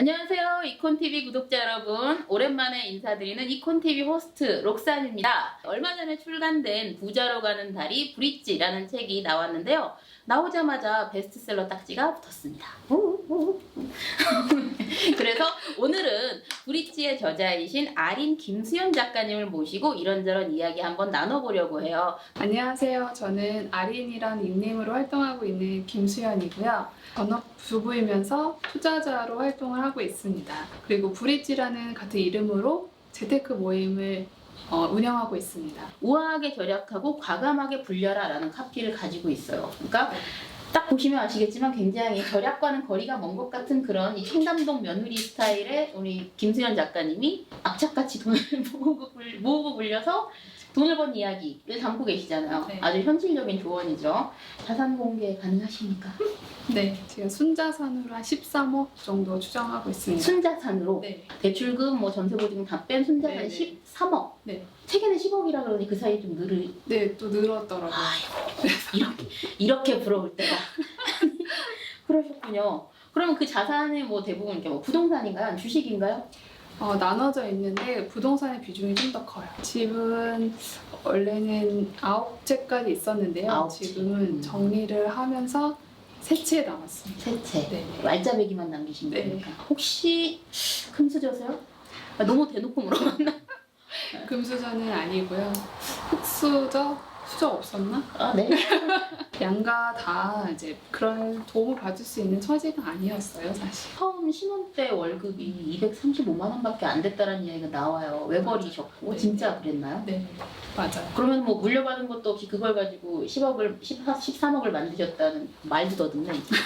안녕하세요. 이콘TV 구독자 여러분. 오랜만에 인사드리는 이콘TV 호스트 록산입니다. 얼마 전에 출간된 부자로 가는 달이 브릿지라는 책이 나왔는데요. 나오자마자 베스트셀러 딱지가 붙었습니다. 그래서 오늘은 브릿지의 저자이신 아린 김수연 작가님을 모시고 이런저런 이야기 한번 나눠보려고 해요. 안녕하세요. 저는 아린이라는 닉네임으로 활동하고 있는 김수연이고요. 전업주부이면서 투자자로 활동을 하고 있습니다. 그리고 브릿지라는 같은 이름으로 재테크 모임을 운영하고 있습니다. 우아하게 절약하고 과감하게 불려라 라는 카피를 가지고 있어요. 그러니까 딱 보시면 아시겠지만 굉장히 절약과는 거리가 먼 것 같은 그런 이 청담동 며느리 스타일의 우리 김수연 작가님이 악착같이 돈을 모으고 불려서 돈을 번 이야기를 담고 계시잖아요. 네. 아주 현실적인 조언이죠. 자산 공개 가능하십니까? 네, 지금 순자산으로 한 13억 정도 추정하고 있습니다. 순자산으로 네, 대출금, 전세보증금 다 뺀 순자산 네, 네. 13억. 네, 책에는 10억이라 그러니 그 사이에 좀 네, 또 늘었더라고요. 이렇게 부러울 때가. 그러셨군요. 그러면 그 자산이 대부분 이렇게 부동산인가요? 아니면 주식인가요? 나눠져 있는데 부동산의 비중이 좀 더 커요. 집은 원래는 9채까지 있었는데요. 9채. 지금은 정리를 하면서 3채 남았습니다. 세 채. 네. 말짜배기만 남기신 네. 거니까. 혹시 금수저세요? 너무 대놓고 물어봤나? 금수저는 아니고요. 흑수저? 수저 없었나? 아, 네. 양가 다 이제 그런 도움을 받을 수 있는 처지가 아니었어요, 사실. 처음 신혼 때 월급이 235만 원밖에 안 됐다는 이야기가 나와요. 왜 버리셨고? 네. 진짜 그랬나요? 네, 맞아요. 그러면 물려받은 것도 없이 그걸 가지고 13억을 만드셨다는 말도 더듬네. 이제.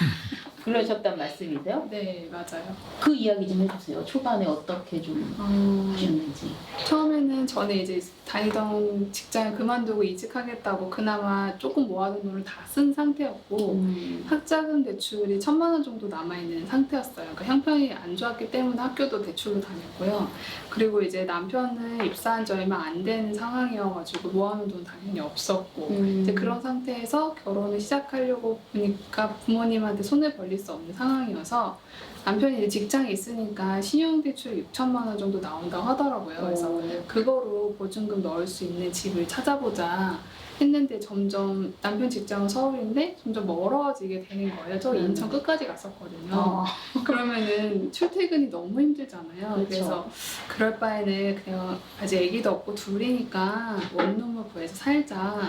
그러셨단 말씀이세요? 네, 맞아요. 그 이야기 좀 해주세요. 초반에 어떻게 좀 하셨는지. 처음에는 저는 이제 다니던 직장을 그만두고 이직하겠다고 그나마 조금 모아둔 돈을 다 쓴 상태였고 학자금 대출이 1,000만 원 정도 남아있는 상태였어요. 그러니까 형편이 안 좋았기 때문에 학교도 대출로 다녔고요. 그리고 이제 남편은 입사한 지 얼마 안 된 상황이어가지고 모아놓은 돈 당연히 없었고 이제 그런 상태에서 결혼을 시작하려고 보니까 부모님한테 손을 벌릴 수 없는 상황이어서 남편이 이제 직장에 있으니까 신용대출이 6천만 원 정도 나온다고 하더라고요. 그래서 그거로 보증금 넣을 수 있는 집을 찾아보자 했는데 점점 남편 직장은 서울인데 점점 멀어지게 되는 거예요. 저 인천 끝까지 갔었거든요. 그러면은 출퇴근이 너무 힘들잖아요. 그렇죠. 그래서 그럴 바에는 그냥 아직 아기도 없고 둘이니까 원룸을 구해서 살자.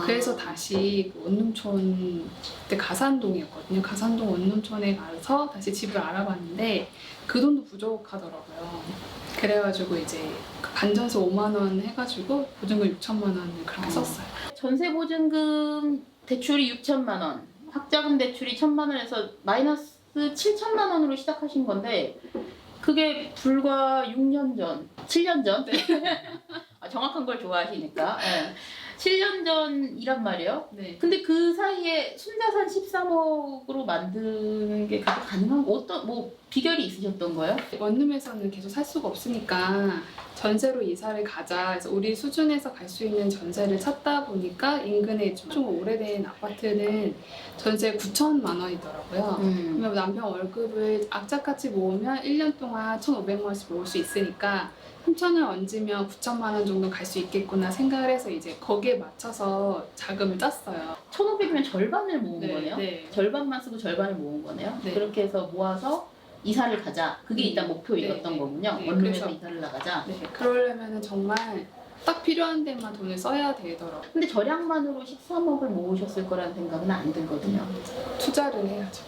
그래서 다시 그 원룸촌 그때 가산동이었거든요. 가산동 원룸촌에 가서 다시 집을 알아봤는데 그 돈도 부족하더라고요. 그래가지고 이제 그 반전세 5만 원 해가지고 보증금 6천만 원을 그렇게 썼어요. 전세보증금 대출이 6천만 원, 학자금 대출이 1,000만 원에서 마이너스 7천만 원으로 시작하신 건데 그게 불과 6년 전, 7년 전? 네. 정확한 걸 좋아하시니까. 네. 7년 전이란 말이에요. 네. 근데 그 사이에 순자산 13억으로 만드는 게 그렇게 가능한 거 어떤 비결이 있으셨던 거예요? 원룸에서는 계속 살 수가 없으니까 전세로 이사를 가자. 그래서 우리 수준에서 갈 수 있는 전세를 찾다 보니까 인근에 좀 오래된 아파트는 전세 9천만 원이더라고요. 그러면 남편 월급을 악착같이 모으면 1년 동안 1,500만 원씩 모을 수 있으니까 3천을 얹으면 9천만 원 정도 갈 수 있겠구나 생각을 해서 이제 거기에 맞춰서 자금을 짰어요. 1,500이면 절반을 모은 네, 거네요? 네. 절반만 쓰고 절반을 모은 거네요? 네. 그렇게 해서 모아서 이사를 가자. 그게 일단 목표였던 네, 거군요. 네, 원룸에서 그래서- 이사를 나가자. 네, 그러려면 정말 딱 필요한 데만 돈을 써야 되더라고요. 근데 절약만으로 13억을 모으셨을 거라는 생각은 안 들거든요. 투자를 해야죠.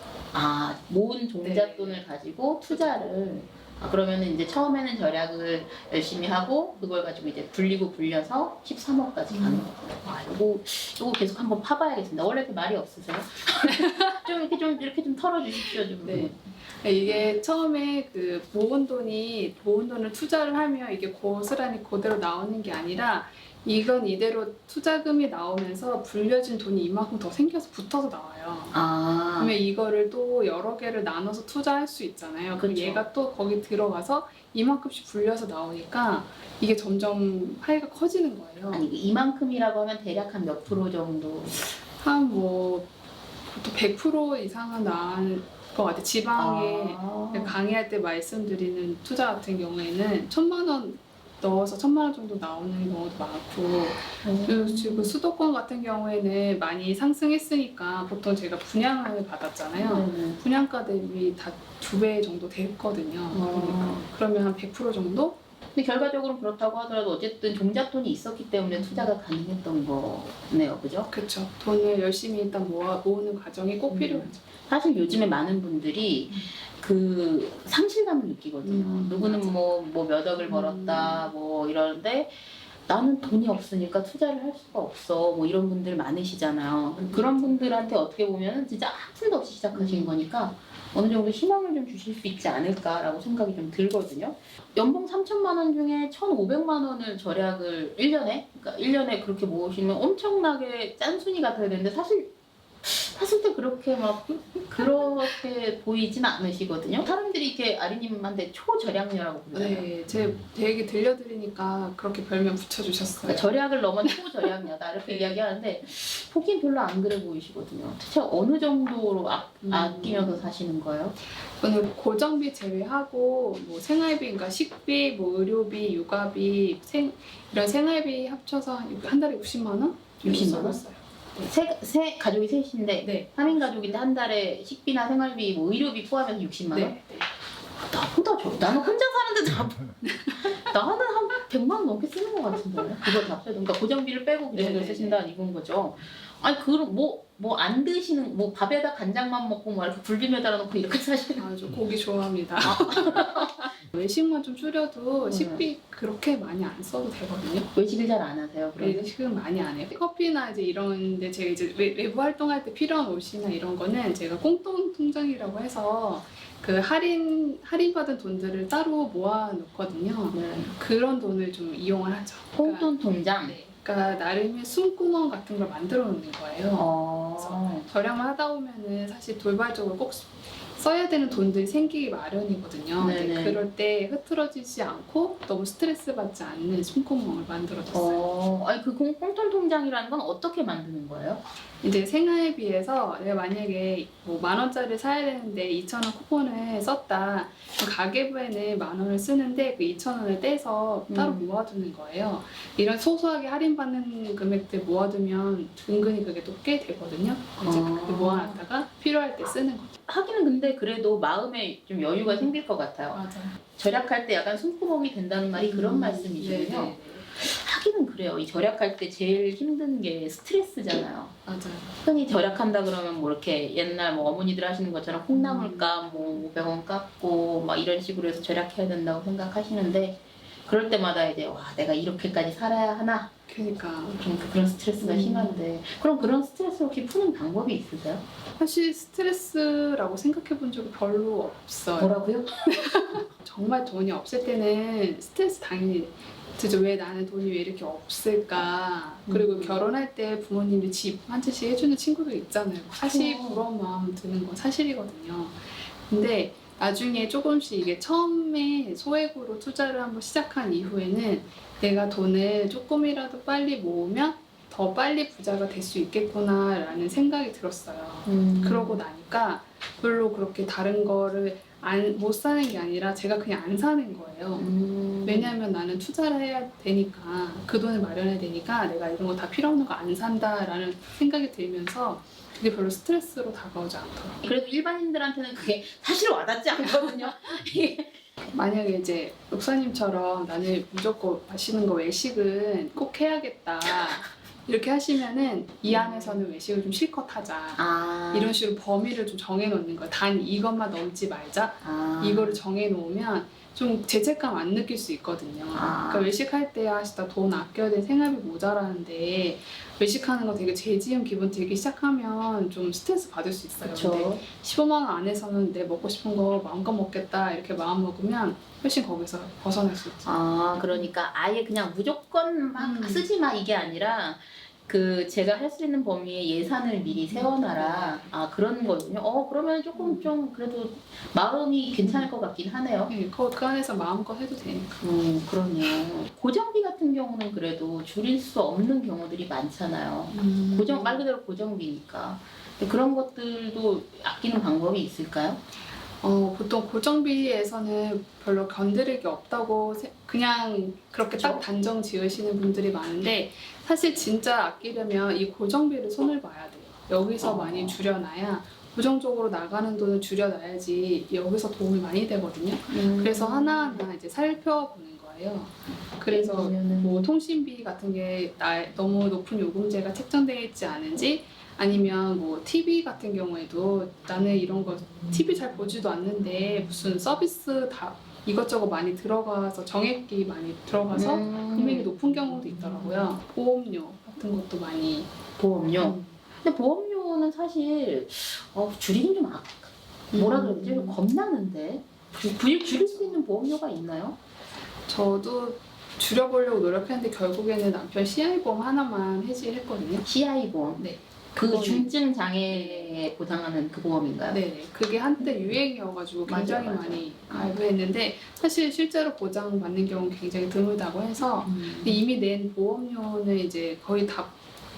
모은 종잣돈을 가지고 투자를. 그러면은 이제 처음에는 절약을 열심히 하고 그걸 가지고 이제 불려서 13억까지 가는 거고요. 요거 계속 한번 파봐야겠습니다. 원래 이렇게 말이 없으세요? 이렇게 좀 털어주십시오. 좀. 네. 이게 처음에 그 모은 돈을 투자를 하면 이게 고스란히 그대로 나오는 게 아니라 이건 이대로 투자금이 나오면서 불려진 돈이 이만큼 더 생겨서 붙어서 나와요. 그러면 이거를 또 여러 개를 나눠서 투자할 수 있잖아요. 그럼 그쵸. 얘가 또 거기 들어가서 이만큼씩 불려서 나오니까 이게 점점 파이가 커지는 거예요. 아니 이만큼이라고 하면 대략 한 몇 프로 정도? 한 보통 100% 이상은 것 같아요. 지방에 아. 강의할 때 말씀드리는 투자 같은 경우에는 1,000만 원 넣어서 1,000만 원 정도 나오는 경우도 많고, 그리고 지금 수도권 같은 경우에는 많이 상승했으니까 보통 제가 분양을 받았잖아요. 네네. 분양가 대비 다 2배 정도 됐거든요. 그러니까 그러면 한 100% 정도? 근데 결과적으로 그렇다고 하더라도 어쨌든 종잣돈이 있었기 때문에 투자가 가능했던 거네요, 그죠? 그렇죠. 돈을 열심히 일단 모으는 과정이 꼭 필요하죠. 사실 요즘에 많은 분들이 그 상실감을 느끼거든요. 누구는 맞아. 뭐 몇 억을 벌었다 뭐 이러는데 나는 돈이 없으니까 투자를 할 수가 없어 뭐 이런 분들 많으시잖아요. 그런 분들한테 어떻게 보면 진짜 한 푼도 없이 시작하신 거니까 어느 정도 희망을 좀 주실 수 있지 않을까라고 생각이 좀 들거든요. 연봉 3천만 원 중에 1,500만 원을 절약을 1년에, 그러니까 1년에 그렇게 모으시면 엄청나게 짠순이 같아야 되는데 사실 때 그렇게 막 그렇게 보이진 않으시거든요. 사람들이 이렇게 아리님한테 초절약녀라고 부르잖아요. 네, 제 얘기 들려드리니까 그렇게 별명 붙여주셨어요. 그러니까 절약을 넘은 초절약녀다 이렇게 이야기하는데 보긴 별로 안 그래 보이시거든요. 대체 어느 정도로 아끼면서 사시는 거예요? 저는 고정비 제외하고 뭐 생활비, 그러니까 식비, 뭐 의료비, 육아비, 이런 생활비 합쳐서 한 달에 60만 원? 60만 원? 세 가족이 셋인데 네. 3인 가족인데 한 달에 식비나 생활비, 뭐 의료비 포함해서 60만 원? 네. 나보다 나는 혼자 사는데 나는 한 100만 원 넘게 쓰는 것 같은데 그거 다 빼도 그러니까 고정비를 빼고 그 정도 네네네. 쓰신다 이건 거죠. 아니 그럼 뭐 안 드시는 뭐 밥에다 간장만 먹고 뭐 이렇게 굴비에다 놓고 이렇게 사시는 아, 저 고기 좋아합니다. 외식만 좀 줄여도 식비 그렇게 많이 안 써도 되거든요. 외식을 잘 안 하세요? 그러면? 외식은 많이 안 해요. 커피나 이제 이런데 제가 이제 외부 활동할 때 필요한 옷이나 이런 거는 제가 꽁돈 통장이라고 해서 그 할인받은 돈들을 따로 모아 놓거든요. 네. 그런 돈을 좀 이용을 하죠. 홍돈 통장? 네. 그러니까 나름의 숨구멍 같은 걸 만들어 놓는 거예요. 절약만 하다 보면은 사실 돌발적으로 꼭 써야 되는 돈들이 생기기 마련이거든요. 네네. 근데 그럴 때 흐트러지지 않고 너무 스트레스 받지 않는 숨구멍을 만들어줬어요. 아니 그 홍돈 통장이라는 건 어떻게 만드는 거예요? 이제 생활비에서 내가 만약에 뭐 10,000원짜리를 사야 되는데 2,000원 쿠폰을 썼다. 그럼 가계부에는 10,000원을 쓰는데 그 2,000원을 떼서 따로 모아두는 거예요. 이런 소소하게 할인받는 금액들 모아두면 은근히 그게 또 꽤 되거든요. 이제 그렇게 모아놨다가 필요할 때 쓰는 거죠. 하기는 근데 그래도 마음에 좀 여유가 생길 것 같아요. 맞아요. 절약할 때 약간 숨구멍이 된다는 말이 그런 말씀이시군요. 네네. 하기는 그래요. 이 절약할 때 제일 힘든 게 스트레스잖아요. 맞아요. 흔히 절약한다 그러면 뭐 이렇게 옛날 뭐 어머니들 하시는 것처럼 콩나물값 뭐 500원 깎고 막 이런 식으로 해서 절약해야 된다고 생각하시는데 그럴 때마다 이제 와 내가 이렇게까지 살아야 하나? 그러니까 좀 그런 스트레스가 심한데 그럼 그런 스트레스 혹시 푸는 방법이 있으세요? 사실 스트레스라고 생각해 본 적이 별로 없어요. 뭐라고요? 정말 돈이 없을 때는 스트레스 당연히 들죠. 왜 나는 돈이 왜 이렇게 없을까? 그리고 결혼할 때 부모님이 집 한 채씩 해주는 친구들 있잖아요. 사실 부러운 마음 드는 건 사실이거든요. 근데 나중에 조금씩 이게 처음에 소액으로 투자를 한번 시작한 이후에는 내가 돈을 조금이라도 빨리 모으면 더 빨리 부자가 될 수 있겠구나라는 생각이 들었어요. 그러고 나니까 별로 그렇게 다른 거를 못 사는 게 아니라 제가 그냥 안 사는 거예요. 왜냐하면 나는 투자를 해야 되니까 그 돈을 마련해야 되니까 내가 이런 거 다 필요 없는 거 안 산다라는 생각이 들면서 그게 별로 스트레스로 다가오지 않더라고요. 그래도 일반인들한테는 그게 사실 와닿지 않거든요. 만약에 이제 목사님처럼 나는 무조건 맛있는 거 외식은 꼭 해야겠다 이렇게 하시면은 이 안에서는 외식을 좀 실컷 하자 이런 식으로 범위를 좀 정해놓는 거예요. 단 이것만 넘지 말자 이거를 정해놓으면 좀 죄책감 안 느낄 수 있거든요. 그러니까 외식할 때 진짜 돈 아껴야 돼 생활비 모자라는데 외식하는 거 되게 죄지은 기분 들기 시작하면 좀 스트레스 받을 수 있어요. 근데 15만 원 안에서는 내 먹고 싶은 거 마음껏 먹겠다 이렇게 마음 먹으면 훨씬 거기서 벗어날 수 있죠. 그러니까 아예 그냥 무조건 막 쓰지 마 이게 아니라 그 제가 할 수 있는 범위에 예산을 미리 세워놔라. 그런 거군요. 그러면 조금 좀 그래도 마음이 괜찮을 것 같긴 하네요. 네, 그 안에서 마음껏 해도 되니까. 그러네요. 고정비 같은 경우는 그래도 줄일 수 없는 경우들이 많잖아요. 말 그대로 고정비니까. 그런 것들도 아끼는 방법이 있을까요? 보통 고정비에서는 별로 건드릴 게 없다고 그냥 그렇게 딱 그쵸. 단정 지으시는 분들이 많은데 사실 진짜 아끼려면 이 고정비를 손을 봐야 돼요. 여기서 많이 줄여놔야 고정적으로 나가는 돈을 줄여놔야지 여기서 도움이 많이 되거든요. 그래서 하나하나 이제 살펴보는 거예요. 그래서 그러면은 뭐 통신비 같은 게 너무 높은 요금제가 책정되어 있지 않은지 아니면 뭐 TV 같은 경우에도 나는 이런 거 TV 잘 보지도 않는데 무슨 서비스 다 이것저것 많이 들어가서 정액이 많이 들어가서 금액이 높은 경우도 있더라고요. 보험료 같은 것도 많이 보험료. 근데 보험료는 사실 줄이긴 좀 뭐라 그러지? 좀 겁나는데. 줄일 수 있는 보험료가 있나요? 저도 줄여보려고 노력했는데 결국에는 남편 CI 보험 하나만 해지했거든요. CI 보험. 네. 그 그거는- 중증 장애에 보장하는 그 보험인가요? 네, 그게 한때 유행이어가지고 굉장히 맞아요. 많이 가입했는데 사실 실제로 보장받는 경우는 굉장히 드물다고 해서 근데 이미 낸 보험료는 이제 거의 다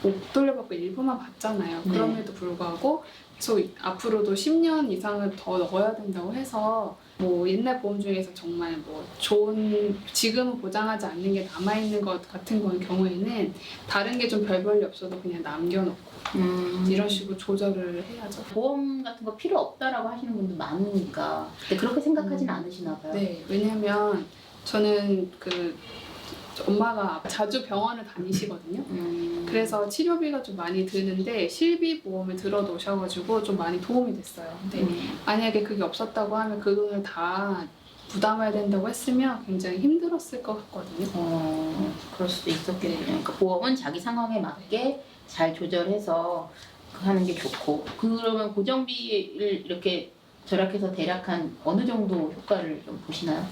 못 돌려받고 일부만 받잖아요. 네. 그럼에도 불구하고 계속 앞으로도 10년 이상을 더 넣어야 된다고 해서 뭐 옛날 보험 중에서 정말 뭐 좋은 지금은 보장하지 않는 게 남아있는 것 같은 건 경우에는 다른 게 좀 별 볼일 없어도 그냥 남겨놓고 이런 식으로 조절을 해야죠. 보험 같은 거 필요 없다라고 하시는 분들 많으니까. 근데 그렇게 생각하진 않으시나 봐요. 네, 왜냐면 저는 그 엄마가 자주 병원을 다니시거든요. 그래서 치료비가 좀 많이 드는데 실비보험을 들어놓으셔가지고 좀 많이 도움이 됐어요. 근데 만약에 그게 없었다고 하면 그 돈을 다 부담해야 된다고 했으면 굉장히 힘들었을 것 같거든요. 그럴 수도 있었겠네요. 그러니까 보험은 자기 상황에 맞게 잘 조절해서 하는 게 좋고. 그러면 고정비를 이렇게 절약해서 대략 한 어느 정도 효과를 좀 보시나요?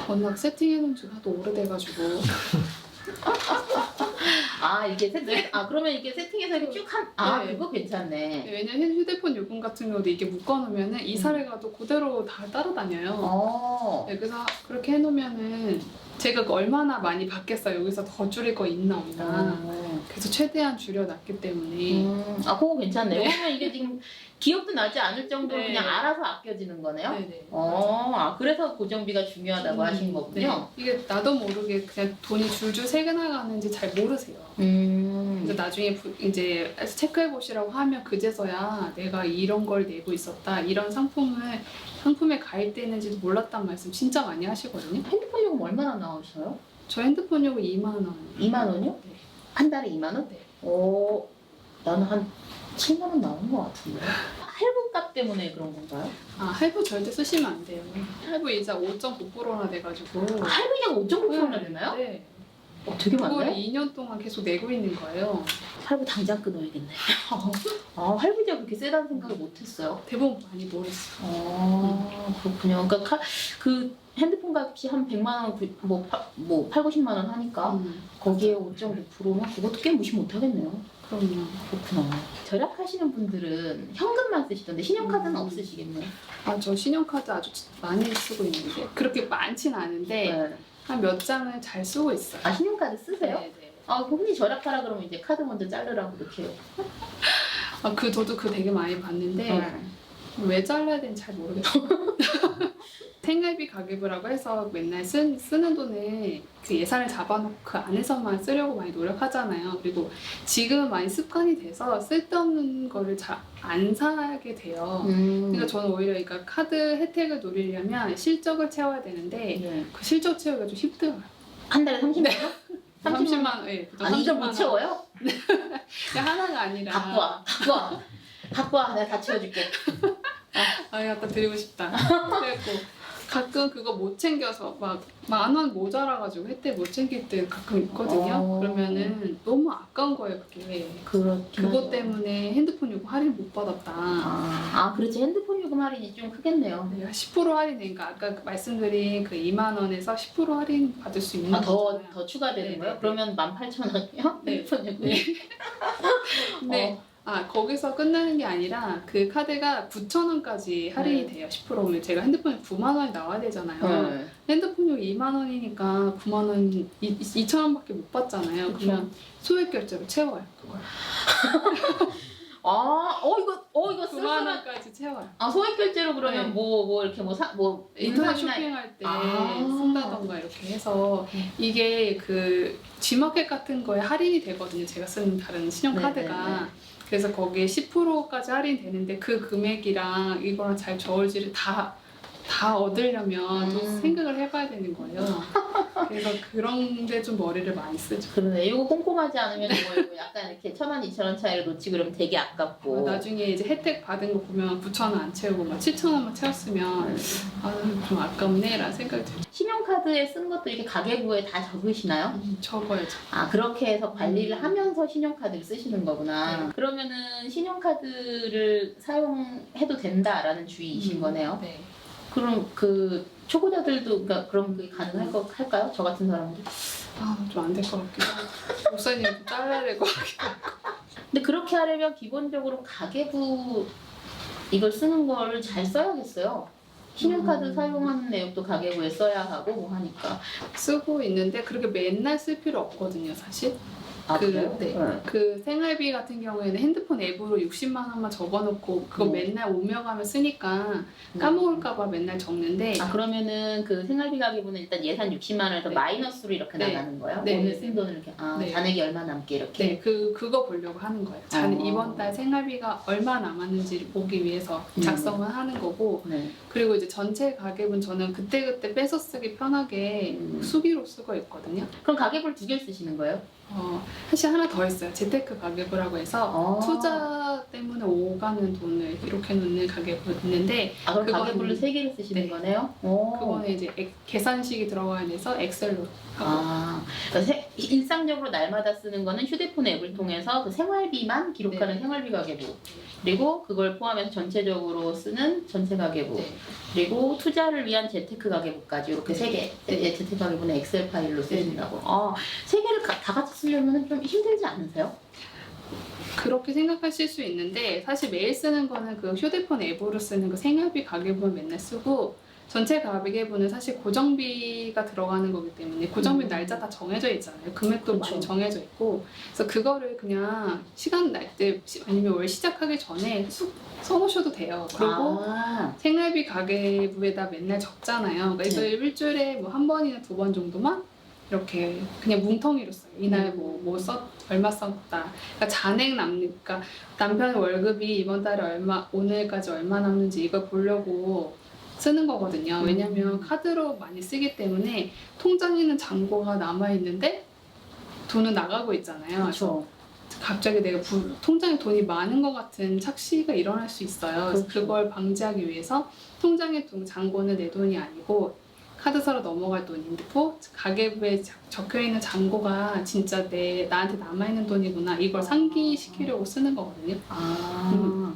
워낙 세팅해놓은 지가 하도 오래돼가지고 그러면 이게 세팅해서 이렇게 쭉 네. 그거 괜찮네. 왜냐면 휴대폰 요금 같은 경우도 이게 묶어놓으면은 이사를 가도 그대로 다 따라다녀요. 네, 그래서 그렇게 해놓으면은 제가 얼마나 많이 받겠어요. 여기서 더 줄일 거 있나 없나. 그래서 최대한 줄여놨기 때문에. 그거 괜찮네. 왜냐면 이게 지금 기억도 나지 않을 정도로 네. 그냥 알아서 아껴지는 거네요. 네네. 그래서 고정비가 중요하다고 하신 거군요. 네. 이게 나도 모르게 그냥 돈이 줄줄 새겨나가는지 잘 모르세요. 그래서 나중에 이제 체크해 보시라고 하면 그제서야 내가 이런 걸 내고 있었다. 이런 상품에 가입되는지도 몰랐단 말씀 진짜 많이 하시거든요. 핸드폰 요금 얼마나 나오셔요? 저 핸드폰 요금 2만 원. 2만 원이요? 네. 한 달에 2만 원? 네. 나는 한 7만 원 나오는 것 같은데. 할부값 때문에 그런 건가요? 할부 절대 쓰시면 안 돼요. 할부 이자 5.9%나 돼가지고. 할부냐가 5.9%나 되나요? 네. 되게 그걸 많네. 2년 동안 계속 내고 있는 거예요. 할부 당장 끊어야겠네. 할부가 그렇게 세다는 생각을 못했어요. 대부분 많이 모르겠어요. 그렇군요. 그러니까 그 핸드폰 값이 한 100만 원, 8, 90만 원 하니까 거기에 5.9%면 그것도 꽤 무시 못하겠네요. 그럼요. 그렇구나. 절약하시는 분들은 현금만 쓰시던데 신용카드는 없으시겠네요. 저 신용카드 아주 많이 쓰고 있는데 그렇게 많진 않은데 네. 한 몇 장을 잘 쓰고 있어요. 신용카드 쓰세요? 네. 본인이 절약하라 그러면 이제 카드 먼저 자르라고 이렇게. 저도 그거 되게 많이 봤는데 왜 잘라야 되는지 잘 모르겠어요. 생활비 가계부라고 해서 맨날 쓰는 돈을 그 예산을 잡아놓고 그 안에서만 쓰려고 많이 노력하잖아요. 그리고 지금은 많이 습관이 돼서 쓸데없는 거를 잘 안 사게 돼요. 그러니까 저는 오히려 그러니까 카드 혜택을 노리려면 실적을 채워야 되는데 그 실적 채우기가 좀 힘들어요. 한 달에 30만 원? 30만 원, 네. 이걸 못 채워요? 하나가 아니라. 갖고 와. 내가 다 채워줄게. 갖다 드리고 싶다. 그래갖고 가끔 그거 못 챙겨서 막 10,000원 모자라가지고 혜택 못 챙길 때 가끔 있거든요. 그러면은 너무 아까운 거예요, 그게. 그것 때문에 핸드폰 요금 할인 못 받았다. 그렇지. 핸드폰 요금 할인이 좀 크겠네요. 10% 할인이니까 아까 말씀드린 그 2만 원에서 10% 할인 받을 수 있는 거잖아요. 더 추가되는 네, 거예요? 네. 그러면 18,000원이요? 네. 핸드폰 요금. 근데 거기서 끝나는 게 아니라 그 카드가 9,000원까지 할인이 돼요. 10%면 제가 핸드폰에 9만 원이 나와야 되잖아요. 핸드폰료 2만 원이니까 9만 원, 2,000원밖에 못 받잖아요. 그쵸. 그러면 소액 결제로 채워요. 그걸. 이거 9만 쓸만한. 원까지 채워요. 소액 결제로 그러면 네. 뭐 이렇게 인터넷 인상이나 쇼핑할 때 아. 쓴다던가 이렇게 해서 이게 그 G마켓 같은 거에 할인이 되거든요. 제가 쓰는 다른 신용카드가. 네네네. 그래서 거기에 10%까지 할인되는데 그 금액이랑 이거랑 잘 저울질을 다 얻으려면 또 생각을 해봐야 되는 거예요. 그래서 그런데 좀 머리를 많이 쓰죠. 그러네. 이거 꼼꼼하지 않으면 이거 약간 이렇게 1,000원, 2,000원 차이를 놓치고 그러면 되게 아깝고. 나중에 이제 혜택 받은 거 보면 9,000원 안 채우고 막 7,000원만 채웠으면 좀 아깝네라는 생각이 들죠. 신용카드에 쓴 것도 이렇게 가계부에 다 적으시나요? 적어야죠. 그렇게 해서 관리를 하면서 신용카드를 쓰시는 거구나. 네. 그러면은 신용카드를 사용해도 된다라는 주의이신 거네요. 네. 그럼 그 초보자들도 그럼 그게 할까요? 저 같은 사람들? 좀 안 될 것 같기도 하고 목사님 좀 잘라야 될 것 같기도 하고. 근데 그렇게 하려면 기본적으로 가계부 이걸 쓰는 거를 잘 써야겠어요. 신용카드 사용하는 내용도 가계부에 써야 하고 뭐 하니까. 쓰고 있는데 그렇게 맨날 쓸 필요 없거든요, 사실. 그래요? 네. 네. 그 생활비 같은 경우에는 핸드폰 앱으로 60만 원만 적어놓고 그거 맨날 오며 가며 쓰니까 까먹을까봐 맨날 적는데. 그러면은 그 생활비 가계부는 일단 예산 60만 원에서 네. 마이너스로 이렇게 네. 나가는 거예요? 네. 오늘 쓴 돈을 이렇게 네. 잔액이 얼마 남게 이렇게. 네, 그거 보려고 하는 거예요. 이번 달 생활비가 얼마 남았는지를 보기 위해서 작성을 하는 거고. 네. 그리고 이제 전체 가계부는 저는 그때그때 빼서 쓰기 편하게 수기로 쓰고 있거든요. 그럼 가계부를 2개 쓰시는 거예요? 사실 하나 더 있어요. 재테크 가계부라고 해서 아. 투자 때문에 오가는 돈을 이렇게 놓는 가계부 있는데. 그럼 그거는- 가계부를 3개를 쓰시는 네. 거네요? 그거는 이제 계산식이 들어가야 돼서 엑셀로 하고. 그러니까 일상적으로 날마다 쓰는 거는 휴대폰 앱을 통해서 그 생활비만 기록하는 네. 생활비 가계부. 그리고 그걸 포함해서 전체적으로 쓰는 전체 가계부. 네. 그리고 투자를 위한 재테크 가계부까지 이렇게 3개. 재테크 가계부는 엑셀 파일로 쓰신다고. 3개를 다 같이 쓰려면 좀 힘들지 않으세요? 그렇게 생각하실 수 있는데 사실 매일 쓰는 거는 그 휴대폰 앱으로 쓰는 그 생활비 가계부는 맨날 쓰고 전체 가계부는 사실 고정비가 들어가는 거기 때문에 고정비 날짜 다 정해져 있잖아요. 금액도 그쵸. 많이 정해져 있고 그래서 그거를 그냥 시간 날 때 아니면 월 시작하기 전에 써놓으셔도 돼요. 그리고 생활비 가계부에다 맨날 적잖아요. 그러니까 이거 일주일에 뭐 한 번이나 2번 정도만 이렇게 그냥 뭉텅이로 써요. 이날 얼마 썼다. 그러니까 잔액 그러니까 남편 월급이 이번 달에 오늘까지 얼마 남는지 이걸 보려고 쓰는 거거든요. 왜냐면 카드로 많이 쓰기 때문에 통장에는 잔고가 남아있는데 돈은 나가고 있잖아요. 그렇죠. 갑자기 내가 통장에 돈이 많은 것 같은 착시가 일어날 수 있어요. 그래서 그렇죠. 그걸 방지하기 위해서 통장에 잔고는 내 돈이 아니고 카드사로 넘어갈 돈이고 가계부에 적혀있는 잔고가 진짜 나한테 남아있는 돈이구나 이걸 상기시키려고 쓰는 거거든요.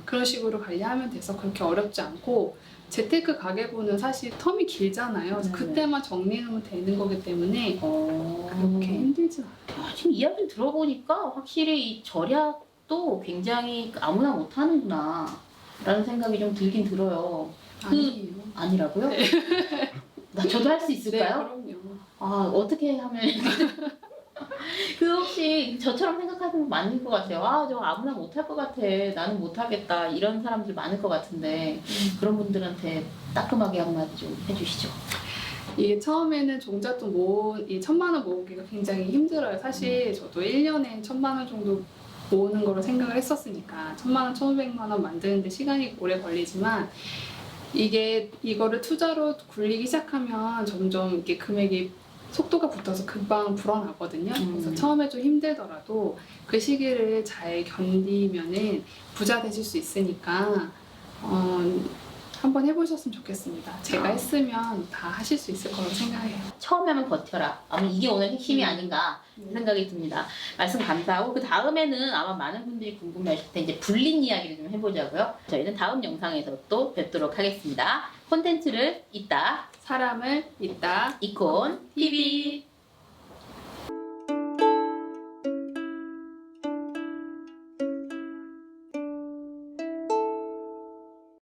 그런 식으로 관리하면 돼서 그렇게 어렵지 않고 재테크 가계부는 사실 텀이 길잖아요. 그래서 그때만 정리하면 되는 거기 때문에 그렇게 힘들진 않아요. 지금 이야기를 들어보니까 확실히 이 절약도 굉장히 아무나 못하는구나 라는 생각이 좀 들긴 들어요. 아니에요. 아니라고요? 저도 할 수 있을까요? 네, 그럼요. 어떻게 하면 그 혹시 저처럼 생각하시는 분 많은 것 같아요. 저거 아무나 못할 것 같아. 나는 못하겠다. 이런 사람들 많을 것 같은데 그런 분들한테 따끔하게 한마디 좀 해주시죠. 이게 처음에는 종잣돈 이 1,000만 원 모으기가 굉장히 힘들어요. 사실 저도 1년에 1,000만 원 정도 모으는 거로 생각을 했었으니까 1,000만 원, 1,500만 원 만드는데 시간이 오래 걸리지만 이거를 투자로 굴리기 시작하면 점점 이렇게 금액이 속도가 붙어서 금방 불어나거든요. 그래서 처음에 좀 힘들더라도 그 시기를 잘 견디면은 부자 되실 수 있으니까 한번 해보셨으면 좋겠습니다. 제가 했으면 다 하실 수 있을 거라고 생각해요. 처음에 하면 버텨라. 아마 이게 오늘 핵심이 아닌가 생각이 듭니다. 말씀 감사하고 그 다음에는 아마 많은 분들이 궁금해하실 때 이제 불린 이야기를 좀 해보자고요. 저희는 다음 영상에서 또 뵙도록 하겠습니다. 콘텐츠를 잇다 사람을 잇다 이콘 TV